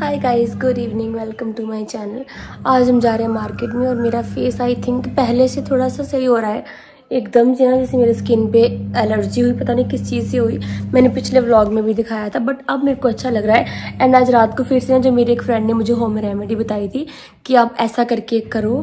Hi guys, good evening, welcome to my channel. आज हम जा रहे हैं मार्केट में और मेरा फेस आई थिंक पहले से थोड़ा सा सही हो रहा है। एकदम से ना जैसे मेरे स्किन पे एलर्जी हुई, पता नहीं किस चीज़ से हुई। मैंने पिछले व्लॉग में भी दिखाया था, बट अब मेरे को अच्छा लग रहा है। एंड आज रात को फिर से ना जो मेरी एक फ्रेंड ने मुझे होम रेमेडी बताई थी कि आप ऐसा करके करो,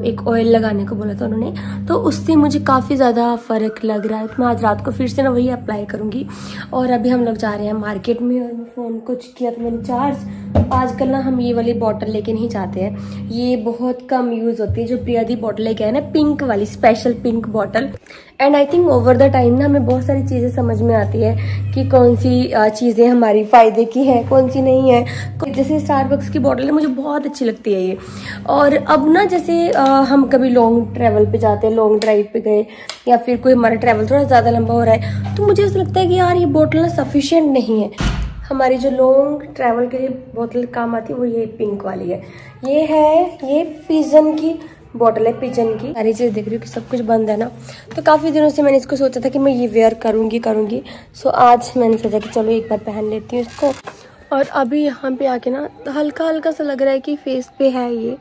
एक ऑयल लगाने को बोला था उन्होंने, तो उससे मुझे काफ़ी ज़्यादा फ़र्क लग रहा है। तो मैं आज रात को फिर से ना वही अप्लाई करूँगी। और अभी हम लोग जा रहे हैं मार्केट में और मैं फ़ोन को किया था मैंने चार्ज। आजकल ना हम ये वाली बॉटल लेके नहीं जाते हैं, ये बहुत कम यूज़ होती है। जो प्रिया दी बॉटल लेके आए ना, पिंक वाली, special pink bottle. And I think over the time ना हमें बहुत सारी चीज़ें समझ में आती है कि कौन सी चीज़ें हमारी फ़ायदे की हैं, कौन सी नहीं है। जैसे स्टारबक्स की बॉटल है, मुझे बहुत अच्छी लगती है ये। और अब ना जैसे हम कभी लॉन्ग ट्रैवल पे जाते हैं, लॉन्ग ड्राइव पे गए या फिर कोई हमारा ट्रैवल थोड़ा ज़्यादा लंबा हो रहा है, तो मुझे ऐसा लगता है कि यार ये बॉटल ना सफिशिएंट नहीं है। हमारी जो लॉन्ग ट्रैवल के लिए बोतल काम आती है वो ये पिंक वाली है। ये पिजन की बॉटल है, पिजन की। सारी चीज़ देख रही हूँ कि सब कुछ बंद है ना, तो काफ़ी दिनों से मैंने इसको सोचा था कि मैं ये वेयर करूँगी। सो आज मैंने सोचा कि चलो एक बार पहन लेती हूँ इसको। और अभी यहाँ पे आके ना हल्का हल्का सा लग रहा है कि फेस पे है ये,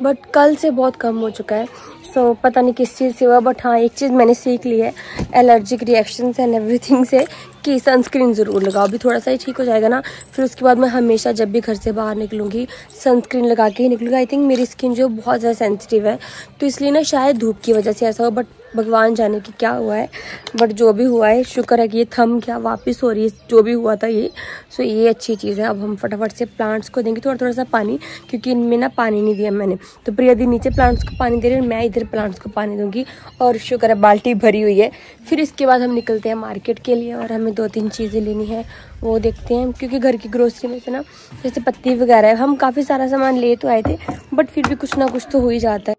बट कल से बहुत कम हो चुका है। सो पता नहीं किस चीज़ से हुआ, बट हाँ एक चीज़ मैंने सीख ली है एलर्जिक रिएक्शन एंड एवरीथिंग से, कि सनस्क्रीन ज़रूर लगाओ। अभी थोड़ा सा ही ठीक हो जाएगा ना, फिर उसके बाद मैं हमेशा जब भी घर से बाहर निकलूँगी सनस्क्रीन लगा के ही निकलूँगी। आई थिंक मेरी स्किन जो बहुत ज़्यादा सेंसिटिव है, तो इसलिए ना शायद धूप की वजह से ऐसा हो, बट भगवान जाने कि क्या हुआ है। बट जो भी हुआ है, शुक्र है कि ये थम क्या वापस हो रही है जो भी हुआ था ये। सो ये अच्छी चीज़ है। अब हम फटाफट से प्लांट्स को देंगे थोड़ा थोड़ा सा पानी, क्योंकि इनमें ना पानी नहीं दिया मैंने। तो प्रिया दी नीचे प्लांट्स को पानी दे रही है, मैं इधर प्लांट्स को पानी दूंगी। और शुक्र है बाल्टी भरी हुई है। फिर इसके बाद हम निकलते हैं मार्केट के लिए और हमें 2-3 चीज़ें लेनी है, वो देखते हैं। क्योंकि घर की ग्रोसरी में से ना जैसे पत्ती वगैरह है, हम काफ़ी सारा सामान ले तो आए थे, बट फिर भी कुछ ना कुछ तो हो ही जाता है।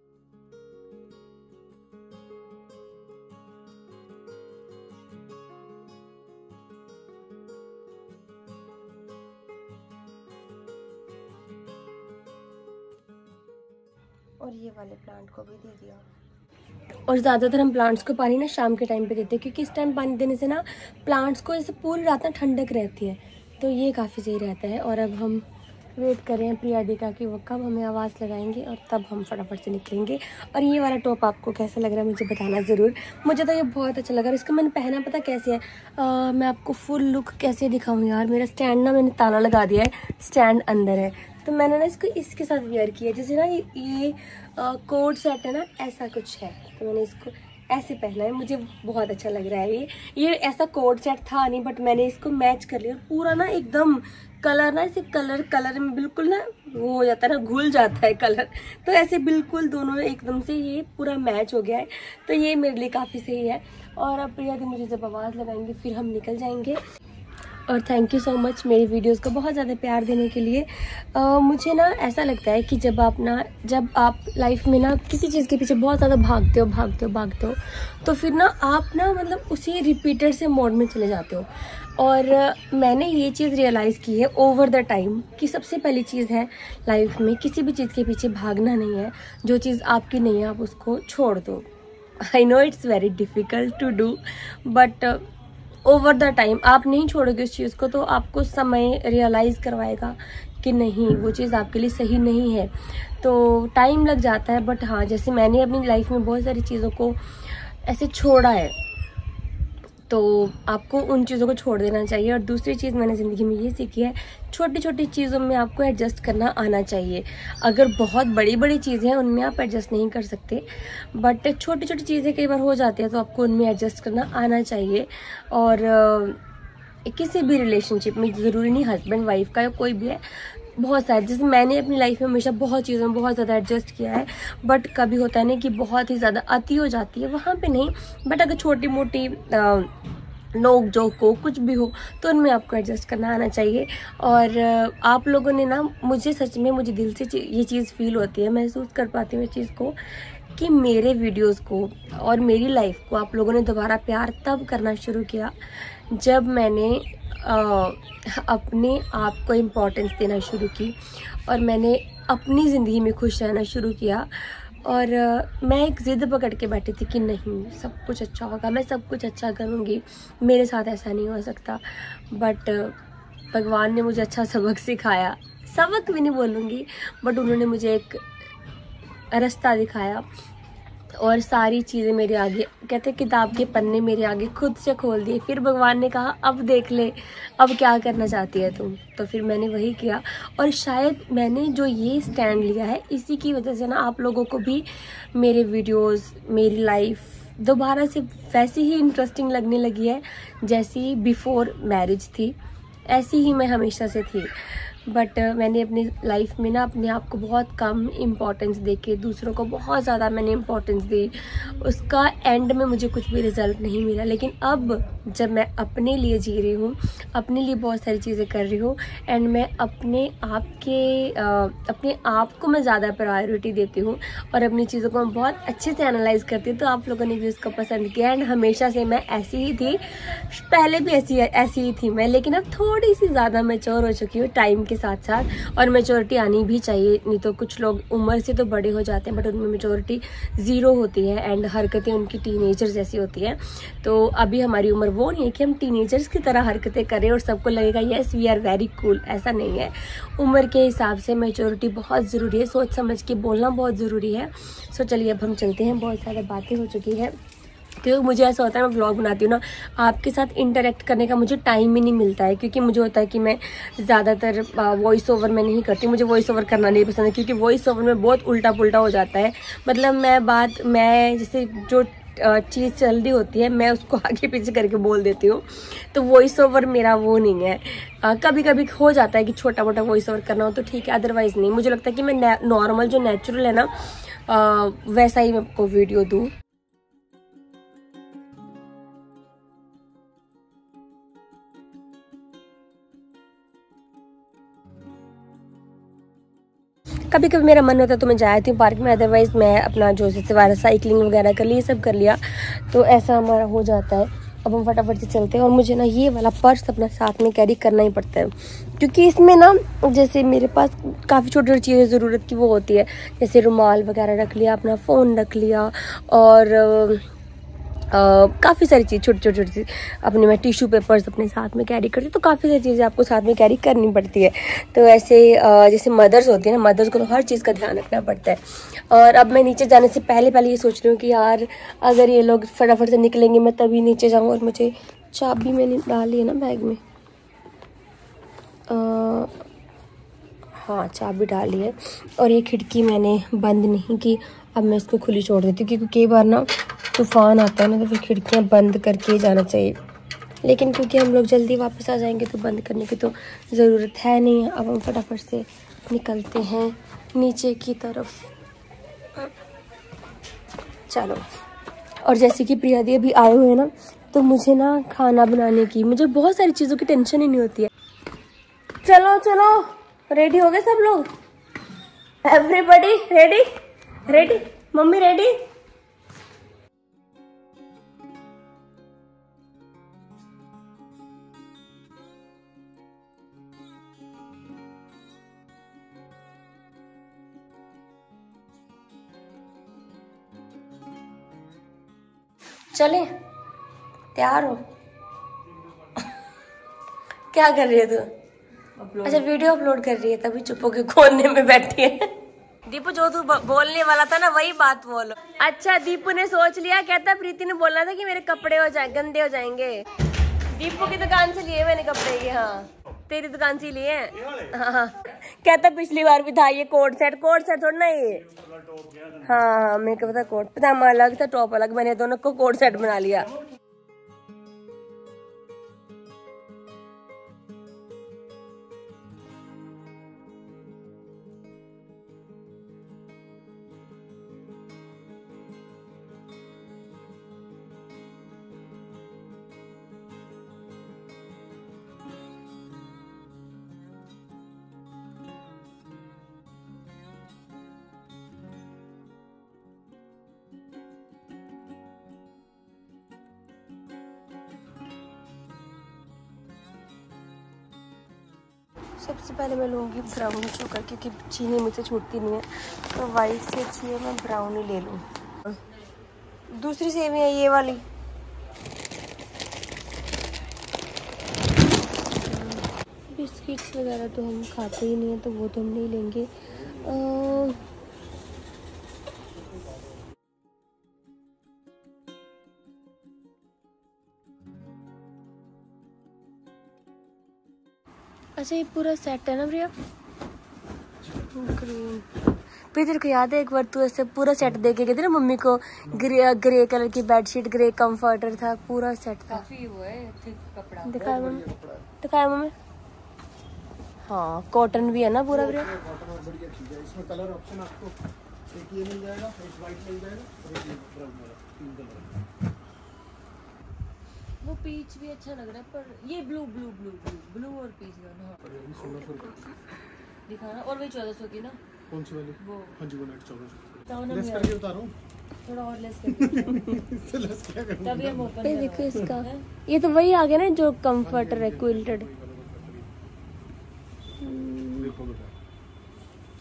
और ये वाले प्लांट को भी दे दिया। और ज़्यादातर हम प्लांट्स को पानी ना शाम के टाइम पे देते हैं, क्योंकि इस टाइम पानी देने से ना प्लांट्स को जैसे पूरी रात ना ठंडक रहती है, तो ये काफ़ी सही रहता है। और अब हम वेट कर रहे हैं प्रिया दी का कि वो कब हमें आवाज़ लगाएंगे और तब हम फटाफट से निकलेंगे। और ये वाला टॉप आपको कैसा लग रहा है मुझे बताना ज़रूर। मुझे तो ये बहुत अच्छा लगा। इसका मैंने पहना पता कैसे है, मैं आपको फुल लुक कैसे दिखाऊँ यार। मेरा स्टैंड ना मैंने ताला लगा दिया है, स्टैंड अंदर है, तो मैंने ना इसको इसके साथ वेयर किया। जैसे ना ये कोट सेट है ना, ऐसा कुछ है, तो मैंने इसको ऐसे पहना है। मुझे बहुत अच्छा लग रहा है ये ऐसा कोट सेट था नहीं, बट मैंने इसको मैच कर लिया। पूरा ना एकदम कलर ना, ऐसे कलर में बिल्कुल ना वो हो जाता है ना, घुल जाता है कलर, तो ऐसे बिल्कुल दोनों एकदम से ये पूरा मैच हो गया है। तो ये मेरे लिए काफ़ी सही है। और अब प्रिया दी मुझे जब आवाज़ लगाएंगे फिर हम निकल जाएंगे। और थैंक यू सो मच मेरी वीडियोस को बहुत ज़्यादा प्यार देने के लिए। मुझे ना ऐसा लगता है कि जब आप लाइफ में ना किसी चीज़ के पीछे बहुत ज़्यादा भागते हो, तो फिर ना आप ना मतलब उसी रिपीटर से मोड में चले जाते हो। और मैंने ये चीज़ रियलाइज़ की है ओवर द टाइम कि सबसे पहली चीज़ है लाइफ में किसी भी चीज़ के पीछे भागना नहीं है। जो चीज़ आपकी नहीं है आप उसको छोड़ दो। I know it's very difficult to do, but over the time आप नहीं छोड़ोगे उस चीज़ को, तो आपको समय रियलाइज़ करवाएगा कि नहीं वो चीज़ आपके लिए सही नहीं है। तो टाइम लग जाता है, बट हाँ जैसे मैंने अपनी लाइफ में बहुत सारी चीज़ों को ऐसे छोड़ा है, तो आपको उन चीज़ों को छोड़ देना चाहिए। और दूसरी चीज़ मैंने ज़िंदगी में ये सीखी है, छोटी छोटी चीज़ों में आपको एडजस्ट करना आना चाहिए। अगर बहुत बड़ी बड़ी चीज़ें हैं उनमें आप एडजस्ट नहीं कर सकते, बट छोटी छोटी चीज़ें कई बार हो जाती है, तो आपको उनमें एडजस्ट करना आना चाहिए। और किसी भी रिलेशनशिप में, ज़रूरी नहीं हस्बैंड वाइफ का या कोई भी है, बहुत सारे, जैसे मैंने अपनी लाइफ में हमेशा बहुत चीज़ों में बहुत ज़्यादा एडजस्ट किया है, बट कभी होता है ना कि बहुत ही ज़्यादा अति हो जाती है, वहाँ पे नहीं। बट अगर छोटी मोटी नोक जोक हो, कुछ भी हो, तो उनमें आपको एडजस्ट करना आना चाहिए। और आप लोगों ने ना मुझे सच में, मुझे दिल से ये चीज़ फील होती है, महसूस कर पाती हूँ इस चीज़ को, कि मेरे वीडियोस को और मेरी लाइफ को आप लोगों ने दोबारा प्यार तब करना शुरू किया जब मैंने अपने आप को इम्पोर्टेंस देना शुरू की और मैंने अपनी ज़िंदगी में खुश रहना शुरू किया। और मैं एक ज़िद पकड़ के बैठी थी कि नहीं सब कुछ अच्छा होगा, मैं सब कुछ अच्छा करूँगी, मेरे साथ ऐसा नहीं हो सकता। बट भगवान ने मुझे अच्छा सबक सिखाया, सबक भी नहीं बोलूँगी बट उन्होंने मुझे एक रास्ता दिखाया और सारी चीज़ें मेरे आगे, कहते किताब के पन्ने मेरे आगे खुद से खोल दिए। फिर भगवान ने कहा अब देख ले, अब क्या करना चाहती है तुम। तो फिर मैंने वही किया और शायद मैंने जो ये स्टैंड लिया है इसी की वजह से ना आप लोगों को भी मेरे वीडियोस, मेरी लाइफ दोबारा से वैसी ही इंटरेस्टिंग लगने लगी है जैसी बिफोर मैरिज थी। ऐसी ही मैं हमेशा से थी बट मैंने अपनी लाइफ में ना अपने आप को बहुत कम इम्पोर्टेंस दे के दूसरों को बहुत ज़्यादा मैंने इम्पोर्टेंस दी। उसका एंड में मुझे कुछ भी रिज़ल्ट नहीं मिला। लेकिन अब जब मैं अपने लिए जी रही हूँ, अपने लिए बहुत सारी चीज़ें कर रही हूँ एंड मैं अपने आप को मैं ज़्यादा प्रायोरिटी देती हूँ और अपनी चीज़ों को मैं बहुत अच्छे से एनालाइज करती हूँ। तो आप लोगों ने भी उसको पसंद किया एंड हमेशा से मैं ऐसी ही थी, पहले भी ऐसी ही थी मैं, लेकिन अब थोड़ी सी ज़्यादा मैच्योर हो चुकी हूँ टाइम के साथ साथ। और मैच्योरिटी आनी भी चाहिए, नहीं तो कुछ लोग उम्र से तो बड़े हो जाते हैं बट उनमें मैच्योरिटी ज़ीरो होती है एंड हरकतें उनकी टीनेजर जैसी होती हैं। तो अभी हमारी उम्र वो नहीं है कि हम टीनेजर्स की तरह हरकतें करें और सबको लगेगा yes we are very cool, ऐसा नहीं है। उम्र के हिसाब से मैच्योरिटी बहुत ज़रूरी है, सोच समझ के बोलना बहुत ज़रूरी है। सो चलिए अब हम चलते हैं, बहुत ज़्यादा बातें हो चुकी है। क्योंकि मुझे ऐसा होता है मैं व्लॉग बनाती हूँ ना, आपके साथ इंटरेक्ट करने का मुझे टाइम ही नहीं मिलता है क्योंकि मुझे होता है कि मैं ज़्यादातर वॉइस ओवर में नहीं करती। मुझे वॉइस ओवर करना नहीं पसंद है क्योंकि वॉइस ओवर में बहुत उल्टा पुल्टा हो जाता है। मतलब मैं जैसे जो चीज़ चल रही होती है मैं उसको आगे पीछे करके बोल देती हूँ। तो वॉइस ओवर मेरा वो नहीं है। कभी कभी हो जाता है कि छोटा मोटा वॉइस ओवर करना हो तो ठीक है, अदरवाइज़ नहीं। मुझे लगता है कि मैं नॉर्मल जो नेचुरल है ना वैसा ही मैं आपको वीडियो दूँ। कभी कभी मेरा मन होता है तो मैं जाती हूँ पार्क में, अदरवाइज़ मैं अपना जो जैसे साइकिलिंग वगैरह कर ली, ये सब कर लिया तो ऐसा हमारा हो जाता है। अब हम फटाफट से चलते हैं और मुझे ना ये वाला पर्स अपना साथ में कैरी करना ही पड़ता है क्योंकि इसमें ना जैसे मेरे पास काफ़ी छोटी छोटी चीज़ें ज़रूरत की वो होती है, जैसे रुमाल वगैरह रख लिया, अपना फ़ोन रख लिया और काफ़ी सारी चीज़ छोटी छोटी अपने मैं टिश्यू पेपर्स अपने साथ में कैरी करती हूँ। तो काफ़ी सारी चीज़ें आपको साथ में कैरी करनी पड़ती है। तो ऐसे जैसे मदर्स होती है ना, मदर्स को तो हर चीज़ का ध्यान रखना पड़ता है। और अब मैं नीचे जाने से पहले ये सोच रही हूँ कि यार अगर ये लोग फटाफट से निकलेंगे मैं तभी नीचे जाऊँ। और मुझे चाबी मैंने डाली है ना बैग में, हाँ चाबी डाली है। और ये खिड़की मैंने बंद नहीं की, अब मैं इसको खुली छोड़ देती हूँ क्योंकि कई बार ना तूफ़ान आता है ना तो फिर खिड़कियाँ बंद करके जाना चाहिए। लेकिन क्योंकि हम लोग जल्दी वापस आ जाएंगे तो बंद करने की तो ज़रूरत है नहीं है। अब हम फटाफट से निकलते हैं नीचे की तरफ। चलो, और जैसे कि प्रिया दी अभी आए हुए हैं ना तो मुझे ना खाना बनाने की, मुझे बहुत सारी चीज़ों की टेंशन ही नहीं होती है। चलो चलो, रेडी हो गए सब लोग? Everybody ready? Ready? Mummy ready? चले, तैयार हो? क्या कर रही है तू? अच्छा वीडियो अपलोड कर रही है, तभी चुप होके कोने में बैठी है। दीपू जो तू बोलने वाला था ना वही बात बोलो। अच्छा दीपू ने सोच लिया, कहता प्रीति ने बोला था कि मेरे कपड़े गंदे हो जाएंगे। दीपू की दुकान से लिए मैंने कपड़े ये, हाँ तेरी दुकान से लिए हैं। हाँ कहता पिछली बार भी था ये कोट सेट थोड़ा ना ये। हाँ मेरे को पता कोट पजामा अलग था, टॉप अलग, मैंने दोनों को कोट सेट बना लिया। सबसे पहले मैं लूँगी ब्राउनी शुगर क्योंकि चीनी मुझसे छूटती नहीं है, तो वाइट से अच्छी है मैं ब्राउनी ले लूँ। दूसरी सेवियाँ ये वाली, बिस्किट्स वगैरह तो हम खाते ही नहीं हैं, तो वो तो हम नहीं लेंगे। अच्छा ये पूरा सेट है ना प्रिया? ग्रीन। फिर तेरे को याद है एक बार तू ऐसे पूरा सेट दे के गई थी ना मम्मी को? ग्रे कलर की बेडशीट, ग्रे कंफर्टर था, पूरा सेट था। काफी वो है कपड़ा। दिखाया मम्मी, दिखाया मम्मी। हाँ कॉटन भी है ना पूरा प्रिया? कॉटन और बढ़िया चीज है। इसमें कलर ऑप्शन आपको एक ये मिल जाएगा, एक वाइट मिल जाएगा और एक ब्राउन वाला, 3 कलर। वो पीच भी अच्छा लग रहा है, पर ये blue blue blue blue blue और पीच दोनों। और ये 1600 दिखाना। और वही 1400 की ना? कौन सी वाली? वो हाँ जी, वो नेट 1400 तो ना लेस करके उतारूं? थोड़ा और लेस करके इससे लेस क्या करूं? तभी हम ओपन ये देखो इसका, ये तो वही आ गया ना जो कंफर्टर है, क्विल्टेड। देखो बेटा,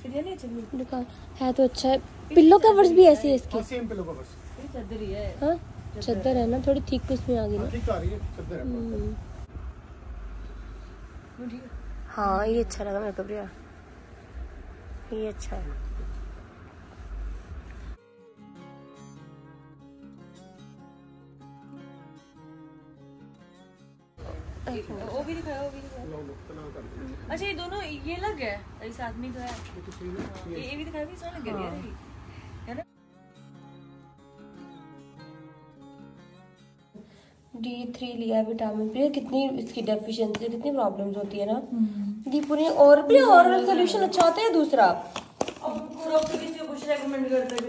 फिर ये नहीं चलनी। दिखा, है तो अच्छा है। पिल्लो कवर्स भी ऐसे है इसके? हाँ सेम पिलो कवर्स। ये चादर ही है। हाँ चादर है ना, थोड़ी थिक उसमें आ गई ना। ठीक आ रही है चादर है। ठीक है। हाँ ये अच्छा लगा मेरे को प्रिया, ये अच्छा है। वो भी दिखाया, वो भी दिखाया। अच्छा ये दोनों ये लग गया, इस आदमी तो है। ये भी दिखाया, इसमें लग गया है ना? D3 लिया विटामिन। प्रिया कितनी इसकी डेफिशिएंसी, कितनी प्रॉब्लम्स होती है ना दी पूरी। और प्रिया और सोल्यूशन अच्छा होता है दूसरा?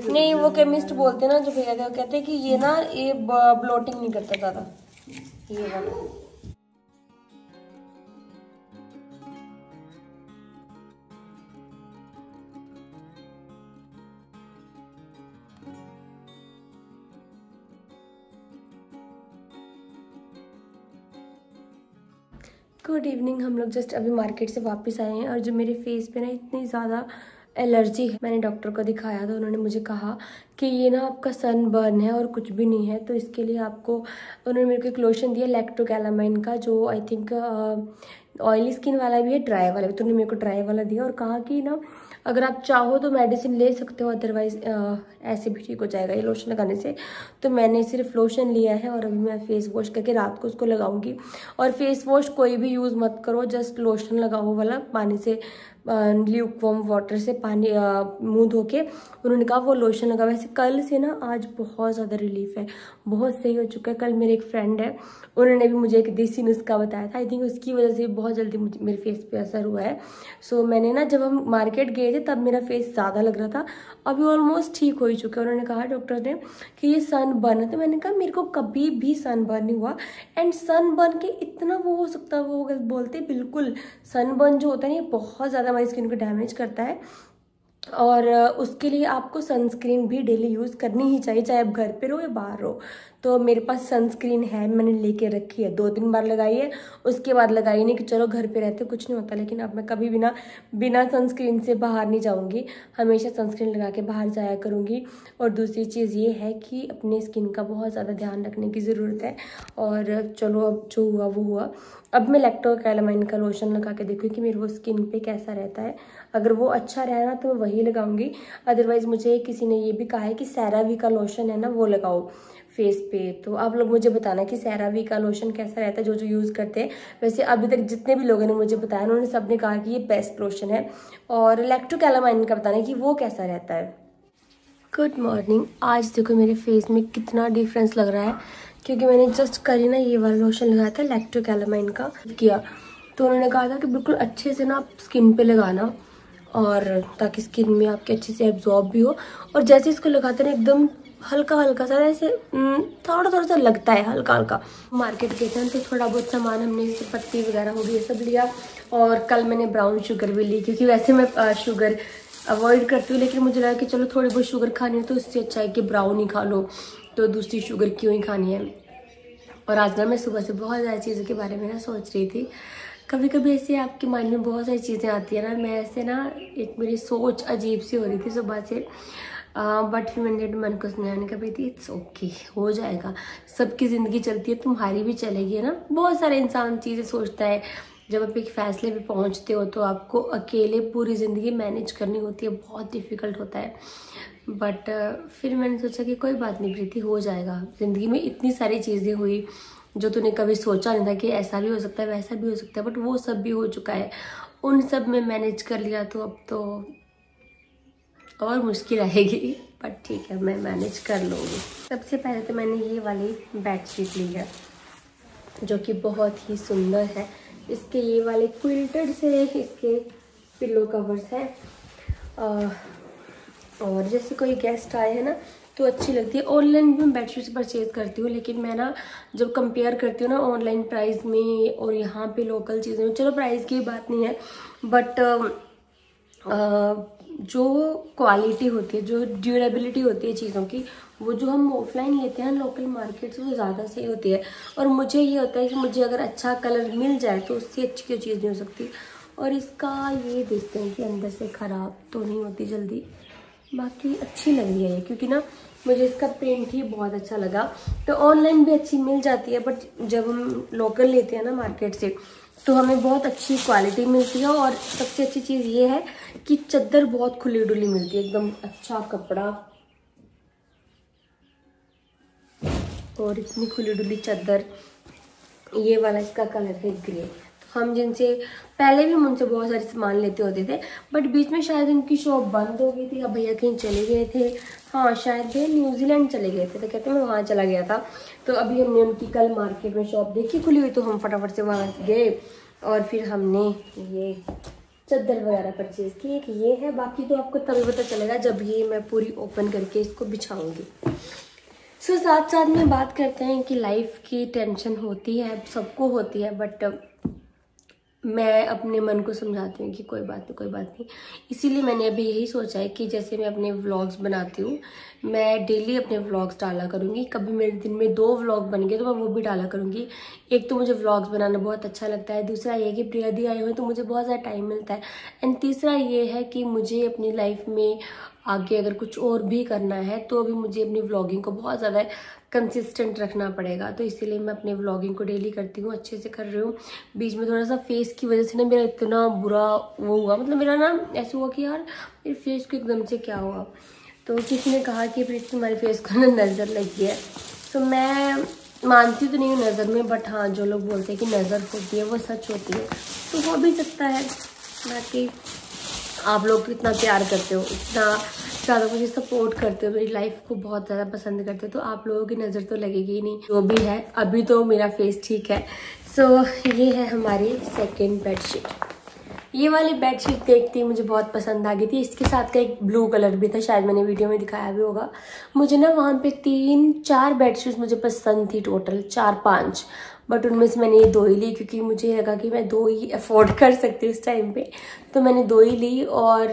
नहीं वो केमिस्ट बोलते हैं ना जो भैया थे, वो कहते हैं कि ये ना ये ब्लोटिंग नहीं करता ज्यादा, ये वाला। Good evening. हम लोग जस्ट अभी मार्केट से वापस आए हैं और जो मेरे फेस पे ना इतनी ज़्यादा एलर्जी है, मैंने डॉक्टर को दिखाया तो उन्होंने मुझे कहा कि ये ना आपका सन बर्न है और कुछ भी नहीं है। तो इसके लिए आपको उन्होंने मेरे को एक लोशन दिया लैक्टोकैलामाइन का, जो आई थिंक ऑयली स्किन वाला भी है, ड्राई वाला भी। तो उन्होंने मेरे को ड्राई वाला दिया और कहा कि ना अगर आप चाहो तो मेडिसिन ले सकते हो, अदरवाइज ऐसे भी ठीक हो जाएगा ये लोशन लगाने से। तो मैंने सिर्फ लोशन लिया है और अभी मैं फेस वॉश करके रात को उसको लगाऊंगी। और फेस वॉश कोई भी यूज़ मत करो, जस्ट लोशन लगाओ वाला, पानी से ल्यूक वार्म वाटर से पानी मुंह धो के। उन्होंने कहा वो लोशन लगा। वैसे कल से ना आज बहुत ज़्यादा रिलीफ है, बहुत सही हो चुका है। कल मेरे एक फ्रेंड है, उन्होंने भी मुझे एक देसी नुस्खा बताया था, आई थिंक उसकी वजह से बहुत जल्दी मेरे फेस पे असर हुआ है। सो मैंने ना जब हम मार्केट गए थे तब मेरा फेस ज़्यादा लग रहा था, अभी ऑलमोस्ट ठीक हो ही चुका है। उन्होंने कहा डॉक्टर ने कि ये सन बर्न है। तो मैंने कहा मेरे को कभी भी सन बर्न नहीं हुआ, एंड सन बर्न के इतना वो हो सकता है, वो बोलते बिल्कुल सन बर्न जो होता है ये बहुत ज़्यादा हमारी स्किन को डैमेज करता है। और उसके लिए आपको सनस्क्रीन भी डेली यूज़ करनी ही चाहिए, चाहे आप घर पे रहो या बाहर रहो। तो मेरे पास सनस्क्रीन है, मैंने लेके रखी है, 2-3 बार लगाई है, उसके बाद लगाई नहीं कि चलो घर पे रहते कुछ नहीं होता। लेकिन अब मैं कभी बिना सनस्क्रीन से बाहर नहीं जाऊंगी, हमेशा सनस्क्रीन लगा के बाहर जाया करूंगी। और दूसरी चीज़ ये है कि अपने स्किन का बहुत ज़्यादा ध्यान रखने की ज़रूरत है। और चलो अब जो हुआ वो हुआ। अब मैं लैक्टोकैलामाइन का लोशन लगा के देखूँ कि मेरे वो स्किन पे कैसा रहता है। अगर वो अच्छा रहा ना तो मैं वही लगाऊंगी, अदरवाइज़ मुझे किसी ने ये भी कहा है कि सैरावी का लोशन है ना वो लगाओ फेस पे। तो आप लोग मुझे बताना कि सैरावी का लोशन कैसा रहता है, जो यूज़ करते हैं। वैसे अभी तक जितने भी लोगों ने मुझे बताया उन्होंने सबने कहा कि ये बेस्ट लोशन है। और लैक्टोकैलामाइन का बताना कि वो कैसा रहता है। Good morning. आज देखो मेरे फेस में कितना डिफरेंस लग रहा है, क्योंकि मैंने जस्ट कल ही ना ये वाला लोशन लगाया था लैक्टोकैलामाइन का किया। तो उन्होंने कहा था कि बिल्कुल अच्छे से ना आप स्किन पे लगाना, और ताकि स्किन में आपके अच्छे से एब्जॉर्ब भी हो। और जैसे इसको लगाते ना एकदम हल्का हल्का सा ऐसे थोड़ा सा लगता है, हल्का हल्का। मार्केट गए थे तो थोड़ा बहुत सामान हमने जैसे पत्ती वगैरह हो गई ये सब लिया। और कल मैंने ब्राउन शुगर भी ली, क्योंकि वैसे मैं शुगर अवॉइड करती हूँ, लेकिन मुझे लगा कि चलो थोड़ी बहुत शुगर खानी है तो इससे अच्छा है कि ब्राउन ही खा लो, तो दूसरी शुगर क्यों ही खानी है। और आज ना मैं सुबह से बहुत ज़्यादा चीज़ों के बारे में ना सोच रही थी। कभी कभी ऐसे आपके माइंड में बहुत सारी चीज़ें आती है ना, मैं ऐसे ना एक मेरी सोच अजीब सी हो रही थी सुबह से। बट फिर मैंने मन को समझाने का भी थी, इट्स ओके, हो जाएगा, सबकी ज़िंदगी चलती है, तुम्हारी भी चलेगी, है ना। बहुत सारे इंसान चीज़ें सोचता है जब आप एक फैसले पे पहुंचते हो तो आपको अकेले पूरी ज़िंदगी मैनेज करनी होती है, बहुत डिफ़िकल्ट होता है। बट फिर मैंने सोचा कि कोई बात नहीं प्रीति, हो जाएगा। ज़िंदगी में इतनी सारी चीज़ें हुई जो तूने कभी सोचा नहीं था कि ऐसा भी हो सकता है, वैसा भी हो सकता है, बट वो सब भी हो चुका है। उन सब में मैनेज कर लिया तो अब तो और मुश्किल आएगी, बट ठीक है, मैं मैनेज कर लूँगी। सबसे पहले तो मैंने ये वाली बेडशीट ली है जो कि बहुत ही सुंदर है। इसके ये वाले क्विल्टेड से इसके पिलो कवर्स हैं, और जैसे कोई गेस्ट आए हैं ना तो अच्छी लगती है। ऑनलाइन भी मैं बेडशीट परचेज़ करती हूँ, लेकिन मैं ना जब कंपेयर करती हूँ ना ऑनलाइन प्राइस में और यहाँ पे लोकल चीज़ों में, चलो प्राइस की बात नहीं है, बट जो क्वालिटी होती है, जो ड्यूरेबिलिटी होती है चीज़ों की, वो जो हम ऑफलाइन लेते हैं लोकल मार्केट से, वो ज़्यादा सही होती है। और मुझे ये होता है कि मुझे अगर अच्छा कलर मिल जाए तो उससे अच्छी कोई चीज़ नहीं हो सकती। और इसका ये देखते हैं कि अंदर से ख़राब तो नहीं होती जल्दी, बाकी अच्छी लग रही है ये, क्योंकि ना मुझे इसका प्रिंट ही बहुत अच्छा लगा। तो ऑनलाइन भी अच्छी मिल जाती है, बट जब हम लोकल लेते हैं ना मार्केट से तो हमें बहुत अच्छी क्वालिटी मिलती है। और सबसे अच्छी चीज़ ये है कि चादर बहुत खुली डुली मिलती है, एकदम अच्छा कपड़ा और इतनी खुली डुली चादर। ये वाला इसका कलर है ग्रे। तो हम जिनसे पहले भी हम उनसे बहुत सारे सामान लेते होते थे, बट बीच में शायद इनकी शॉप बंद हो गई थी, अब भैया कहीं चले गए थे। हाँ शायद भैया न्यूजीलैंड चले गए थे, तो कहते मैं वहाँ चला गया था। तो अभी हमने उनकी कल मार्केट में शॉप देखी खुली हुई, तो हम फटाफट से वहाँ से गए और फिर हमने ये चादर वगैरह परचेज की। एक ये है, बाकी तो आपको तभी पता चलेगा जब ये मैं पूरी ओपन करके इसको बिछाऊंगी। सो साथ साथ में बात करते हैं कि लाइफ की टेंशन होती है, सबको होती है, बट मैं अपने मन को समझाती हूँ कि कोई बात नहीं, कोई बात नहीं। इसीलिए मैंने अभी यही सोचा है कि जैसे मैं अपने व्लॉग्स बनाती हूँ, मैं डेली अपने व्लॉग्स डाला करूँगी। कभी मेरे दिन में 2 व्लॉग बन गए तो मैं वो भी डाला करूँगी। एक तो मुझे व्लॉग्स बनाना बहुत अच्छा लगता है, दूसरा ये कि प्रिया दी आए हुए तो मुझे बहुत ज़्यादा टाइम मिलता है, एंड तीसरा ये है कि मुझे अपनी लाइफ में आगे अगर कुछ और भी करना है तो अभी मुझे अपनी व्लॉगिंग को बहुत ज़्यादा कंसिस्टेंट रखना पड़ेगा। तो इसीलिए मैं अपने व्लॉगिंग को डेली करती हूँ, अच्छे से कर रही हूँ। बीच में थोड़ा सा फेस की वजह से ना मेरा इतना बुरा वो हुआ, मतलब मेरा ना ऐसा हुआ कि यार मेरे फेस को एकदम से क्या हुआ। तो किसी ने कहा कि प्रीति तुम्हारे फेस को ना नज़र लगी है। तो मैं मानती तो नहीं हूँ नज़र में, बट हाँ जो लोग बोलते हैं कि नज़र होती है वो सच होती है, तो हो भी सकता है। बाकी आप लोग इतना प्यार करते हो, इतना ज़्यादा मुझे सपोर्ट करते हो, मेरी लाइफ को बहुत ज़्यादा पसंद करते हो, तो आप लोगों की नज़र तो लगेगी ही नहीं। जो भी है अभी तो मेरा फेस ठीक है। सो ये है हमारी सेकंड बेडशीट। ये वाली बेडशीट देखती ही मुझे बहुत पसंद आ गई थी। इसके साथ का एक ब्लू कलर भी था, शायद मैंने वीडियो में दिखाया भी होगा। मुझे ना वहाँ पे 3-4 बेडशीट्स मुझे पसंद थी, टोटल 4-5, बट उनमें से मैंने ये 2 ही ली, क्योंकि मुझे लगा कि मैं 2 ही अफोर्ड कर सकती हूँ उस टाइम पे। तो मैंने 2 ही ली और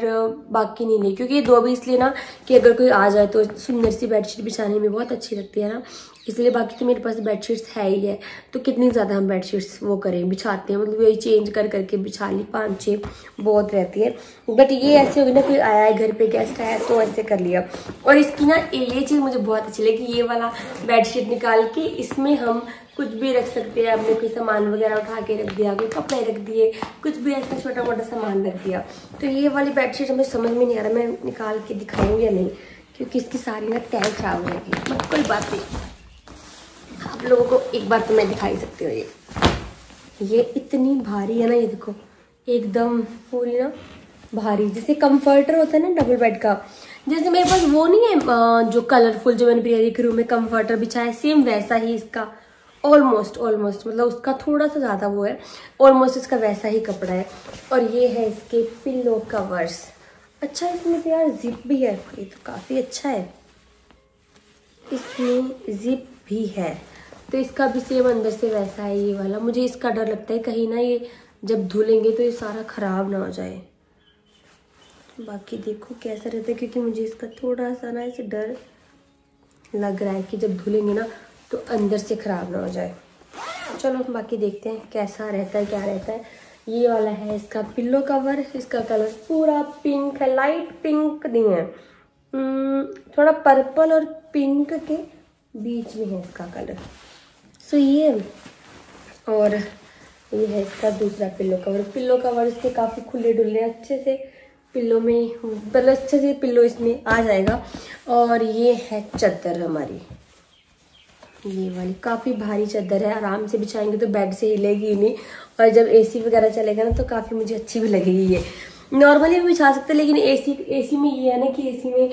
बाकी नहीं ली, क्योंकि ये 2 भी इसलिए ना कि अगर कोई आ जाए तो सुंदर सी बेडशीट बिछाने में बहुत अच्छी लगती है ना, इसलिए। बाकी तो मेरे पास बेडशीट्स है ही है, तो कितनी ज़्यादा हम बेडशीट्स वो करें, बिछाते हैं, मतलब यही चेंज कर करके बिछा ली, 5-6 बहुत रहती है। बट ये ऐसे होगी ना, कोई आया है घर पे, गेस्ट आया तो ऐसे कर लिया। और इसकी ना ये चीज़ मुझे बहुत अच्छी लगी, ये वाला बेडशीट निकाल के इसमें हम कुछ भी रख सकते हैं, अपने कोई सामान वगैरह उठा के रख दिया, कोई कपड़े रख दिए, कुछ भी ऐसा छोटा मोटा सामान रख दिया। तो ये वाली बेडशीट हमें समझ में नहीं आ रहा मैं निकाल के दिखाऊँ या नहीं, क्योंकि इसकी सारी ना तय खराब हो जाएगी, बट कोई बात नहीं, आप लोगों को एक बार तो मैं दिखा ही सकती हूँ। ये इतनी भारी है ना, ये देखो एकदम पूरी ना भारी, जैसे कंफर्टर होता है ना डबल बेड का, जैसे मेरे पास वो नहीं है जो कलरफुल जो मैंने प्रिया के रूम में कंफर्टर बिछाया, सेम वैसा ही इसका ऑलमोस्ट मतलब उसका थोड़ा सा ज़्यादा वो है, ऑलमोस्ट इसका वैसा ही कपड़ा है। और ये है इसके पिलो कवर्स। अच्छा इसमें तो यार जिप भी है, ये तो काफ़ी अच्छा है, इसमें जिप भी है। तो इसका भी सेम अंदर से वैसा है ये वाला। मुझे इसका डर लगता है कहीं ना ये जब धुलेंगे तो ये सारा ख़राब ना हो जाए। बाकी देखो कैसा रहता है, क्योंकि मुझे इसका थोड़ा सा ना ऐसे डर लग रहा है कि जब धुलेंगे ना तो अंदर से ख़राब ना हो जाए। चलो बाकी देखते हैं कैसा रहता है, क्या रहता है। ये वाला है इसका पिल्लो कवर, इसका कलर पूरा पिंक है, लाइट पिंक नहीं है, थोड़ा पर्पल और पिंक के बीच में है इसका कलर। सो ये और ये है इसका दूसरा पिल्लो कवर। पिल्लो कवर इसके काफ़ी खुले डुले अच्छे से पिल्लो में, मतलब अच्छे से पिल्लो इसमें आ जाएगा। और ये है चादर हमारी, ये वाली काफ़ी भारी चादर है, आराम से बिछाएंगे तो बेड से हिलेगी ही नहीं। और जब एसी वगैरह चलेगा ना तो काफ़ी मुझे अच्छी भी लगेगी। ये नॉर्मली भी बिछा सकते हैं, लेकिन एसी में ये है ना कि एसी में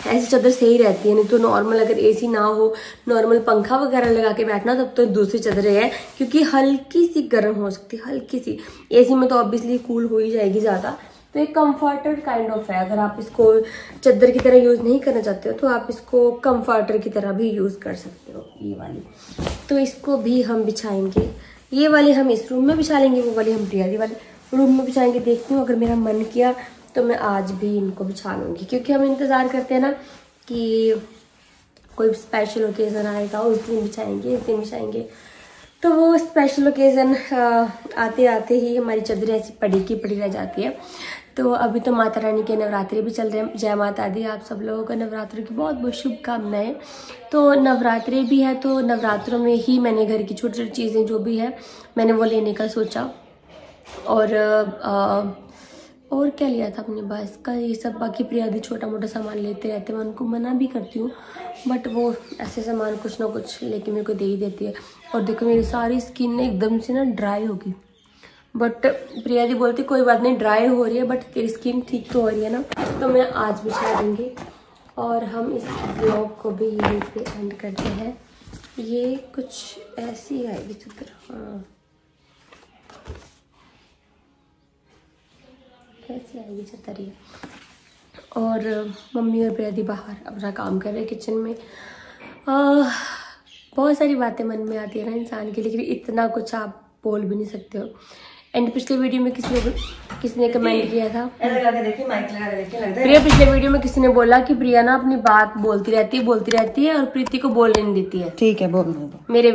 ऐसी चादर सही रहती है। नहीं तो नॉर्मल अगर एसी ना हो, नॉर्मल पंखा वगैरह लगा के बैठना, तब तो दूसरी चादरें है, क्योंकि हल्की सी गर्म हो सकती है, हल्की सी। एसी में तो ऑब्वियसली कूल हो ही जाएगी ज़्यादा। तो एक कंफर्टर काइंड ऑफ है। अगर आप इसको चादर की तरह यूज़ नहीं करना चाहते हो तो आप इसको कंफर्टर की तरह भी यूज़ कर सकते हो, ये वाली। तो इसको भी हम बिछाएंगे, ये वाली हम इस रूम में बिछा लेंगे, वो वाली हम प्रिया वाले रूम में बिछाएंगे। देखती हूँ, अगर मेरा मन किया तो मैं आज भी इनको बिछा लूँगी, क्योंकि हम इंतज़ार करते हैं ना कि कोई स्पेशल ओकेज़न आएगा, उस दिन बिछाएंगे, इस दिन बिछाएंगे। तो वो स्पेशल ओकेज़न आते आते ही हमारी चादरें ऐसी पड़ी की पड़ी रह जाती है। तो अभी तो माता रानी के नवरात्रि भी चल रहे हैं। जय माता दी, आप सब लोगों को नवरात्रि की बहुत बहुत शुभकामनाएं। तो नवरात्रि भी है, तो नवरात्रों में ही मैंने घर की छोटी छोटी चीज़ें जो भी है मैंने वो लेने का सोचा। और क्या लिया था अपने पास का, ये सब। बाकी प्रियादी छोटा मोटा सामान लेते रहते हैं, मैं उनको मना भी करती हूँ, बट वो ऐसे सामान कुछ ना कुछ लेके मेरे को दे ही देती है। और देखो मेरी सारी स्किन ना एकदम से ना ड्राई होगी, बट प्रियादी बोलती कोई बात नहीं, ड्राई हो रही है बट तेरी स्किन ठीक तो हो रही है ना। तो मैं आज बिछा दूँगी। और हम इस ब्लॉग को भी यहीं पे एंड करते हैं। ये कुछ ऐसी आएगी चित्र, हाँ ऐसी आएगी चादर ये। और मम्मी और प्रियादी बाहर अपना काम कर रहे हैं किचन में। बहुत सारी बातें मन में आती है ना इंसान की, लेकिन इतना कुछ आप बोल भी नहीं सकते हो। एंड पिछले वीडियो में किसी ने कमेंट किया था, प्रिया पिछले वीडियो में किसी ने बोला कि प्रिया ना अपनी बात बोलती रहती है और प्रीति को बोलने नहीं देती है। ठीक है, बोलने दो। मेरे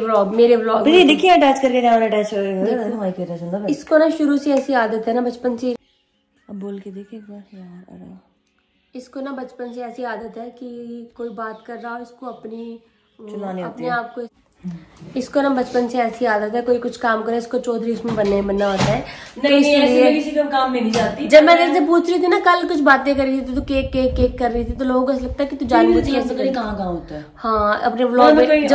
व्लॉग देखिए अटैच करके कैमरा अटैच। इसको ना शुरू से ऐसी आदत है ना, बचपन से। अब बोल के देखिए एक बार यार। अरे इसको ना बचपन से ऐसी आदत है कि कोई बात कर रहा हो, इसको अपने आप को, इसको ना बचपन से ऐसी आदत है, कोई कुछ काम करे इसको चौधरी उसमें बनना होता है। तो इसलिए किसी का काम में नहीं जाती। जब मैं तेरे से पूछ रही थी ना कल, कुछ बातें कर रही थी तो केक कर रही थी, तो लोगों को ऐसा लगता है कि तू जानबूझ के ऐसे कहाँ होता है। हाँ, अपने व्लॉग में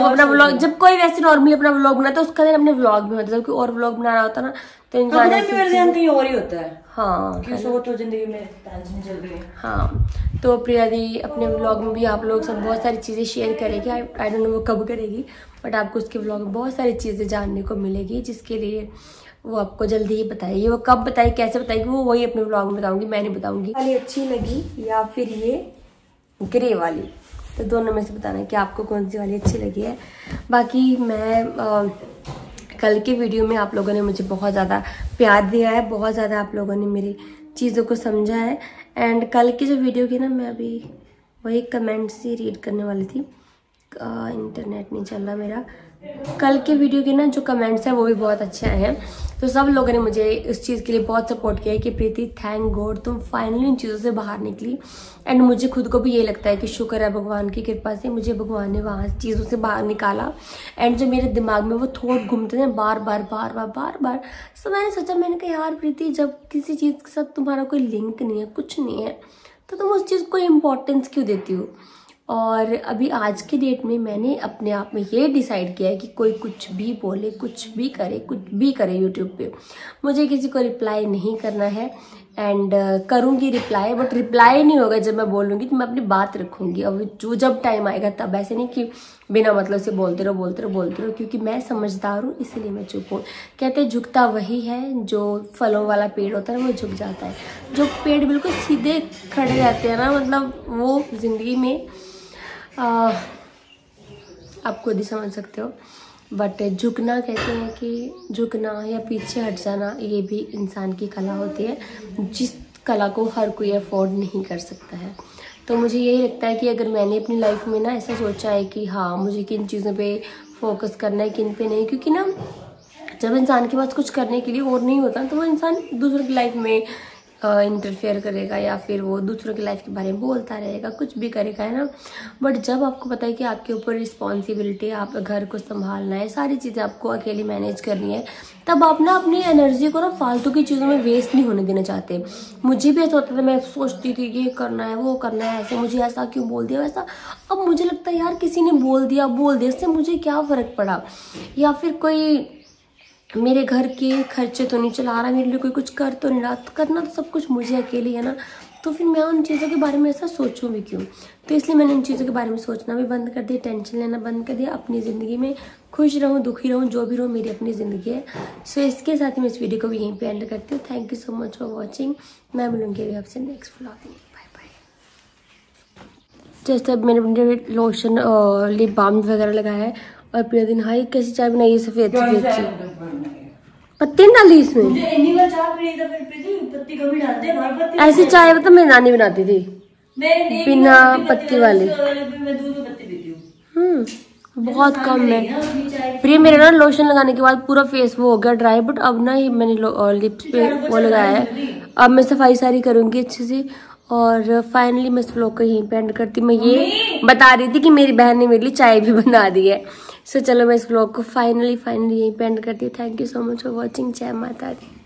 जब कोई वैसे नॉर्मली अपना व्लॉग बनाता है उसका दिन अपने व्लॉग में होता है, और व्लॉग बना रहा होता ना तो इंसान कहीं और ही होता है। हाँ, तो जिंदगी में टेंशन चल रही है। हाँ, तो प्रिया दी अपने व्लॉग में भी आप लोग सब बहुत सारी चीज़ें शेयर करेगी। आई डोंट नो वो कब करेगी, बट आपको उसके व्लॉग में बहुत सारी चीज़ें जानने को मिलेगी, जिसके लिए वो आपको जल्दी ही बताएगी। वो कब बताएगी, कैसे बताएगी, वो वही अपने व्लॉग में बताऊंगी, मैं नहीं बताऊंगी। वाली अच्छी लगी या फिर ये ग्रे वाली, तो दोनों में से बताना कि आपको कौन सी वाली अच्छी लगी है। बाकी मैं कल के वीडियो में आप लोगों ने मुझे बहुत ज़्यादा प्यार दिया है, बहुत ज़्यादा आप लोगों ने मेरी चीज़ों को समझा है। एंड कल की जो वीडियो की ना, मैं अभी वही कमेंट्स ही रीड करने वाली थी, इंटरनेट नहीं चल रहा मेरा। कल के वीडियो के ना जो कमेंट्स हैं वो भी बहुत अच्छे आए हैं, तो सब लोगों ने मुझे इस चीज़ के लिए बहुत सपोर्ट किया है कि प्रीति थैंक गॉड तुम फाइनली इन चीज़ों से बाहर निकली। एंड मुझे खुद को भी ये लगता है कि शुक्र है भगवान की कृपा से मुझे भगवान ने वहाँ चीज़ों से बाहर निकाला। एंड जो मेरे दिमाग में वो थॉट घूमते थे बार बार, तो मैंने सोचा, मैंने कहा यार प्रीति, जब किसी चीज़ के साथ तुम्हारा कोई लिंक नहीं है, कुछ नहीं है, तो तुम उस चीज़ को इम्पोर्टेंस क्यों देती हो। और अभी आज के डेट में मैंने अपने आप में ये डिसाइड किया है कि कोई कुछ भी बोले, कुछ भी करे यूट्यूब पे, मुझे किसी को रिप्लाई नहीं करना है। एंड करूँगी रिप्लाई, बट रिप्लाई नहीं होगा जब मैं बोलूँगी, तो मैं अपनी बात रखूँगी। अब जो जब टाइम आएगा तब, ऐसे नहीं कि बिना मतलब से बोलते रहो, क्योंकि मैं समझदार हूँ इसलिए मैं चुप हूँ। कहते हैं झुकता वही है जो फलों वाला पेड़ होता है, वो झुक जाता है। जो पेड़ बिल्कुल सीधे खड़े रहते हैं ना, मतलब वो जिंदगी में आप खुद ही समझ सकते हो। बट झुकना, कहते हैं कि झुकना या पीछे हट जाना, ये भी इंसान की कला होती है, जिस कला को हर कोई अफोर्ड नहीं कर सकता है। तो मुझे यही लगता है कि अगर मैंने अपनी लाइफ में ना ऐसा सोचा है कि हाँ मुझे किन चीज़ों पे फोकस करना है, किन पे नहीं, क्योंकि ना जब इंसान के पास कुछ करने के लिए और नहीं होता तो वो इंसान दूसरों की लाइफ में इंटरफेयर करेगा या फिर वो दूसरों की लाइफ के बारे में बोलता रहेगा, कुछ भी करेगा, है ना। बट जब आपको पता है कि आपके ऊपर रिस्पॉन्सिबिलिटी, आप घर को संभालना है, सारी चीज़ें आपको अकेली मैनेज करनी है, तब आप ना अपनी एनर्जी को ना फालतू की चीज़ों में वेस्ट नहीं होने देना चाहते। मुझे भी ऐसा होता था, मैं सोचती थी ये करना है, वो करना है, ऐसे मुझे ऐसा क्यों बोल दिया, वैसा। अब मुझे लगता है यार किसी ने बोल दिया इससे मुझे क्या फ़र्क पड़ा, या फिर कोई मेरे घर के खर्चे तो नहीं चला रहा, मेरे लिए कोई कुछ कर तो नहीं रहा, तो करना तो सब कुछ मुझे अकेली है ना। तो फिर मैं उन चीज़ों के बारे में ऐसा सोचूं भी क्यों। तो इसलिए मैंने उन चीज़ों के बारे में सोचना भी बंद कर दिया, टेंशन लेना बंद कर दिया। अपनी ज़िंदगी में खुश रहूँ, दुखी रहूँ, जो भी रहूँ, मेरी अपनी ज़िंदगी है। सो इसके साथ ही मैं इस वीडियो को भी यहीं पे एंड करती हूँ। Thank you so much for watching. मैं मिलूँगी अभी आपसे नेक्स्ट व्लॉग में। Bye bye. जैसे अब मैंने लोशन लिप बाम वगैरह लगाया है और प्रिया दिन हाई कैसी चाय बनाई है, सफ़ेद पत्ती डाली इसमें। ऐसी चाय मतलब मेरी नानी बनाती थी बिना पत्ती वाली। बहुत कम है प्रिय। मेरे ना लोशन लगाने के बाद पूरा फेस वो हो गया ड्राई, बट अब ना ही मैंने लिप्स पे वो लगाया है। अब मैं सफाई सारी करूंगी अच्छे से। और फाइनली मैं इस व्लॉग को यहीं पे एंड करती। मैं ये बता रही थी कि मेरी बहन ने मेरे लिए चाय भी बना दी है। सो चलो मैं इस व्लॉग को फाइनली यहीं पे एंड करती हूँ। Thank you so much for watching. जय माता दी।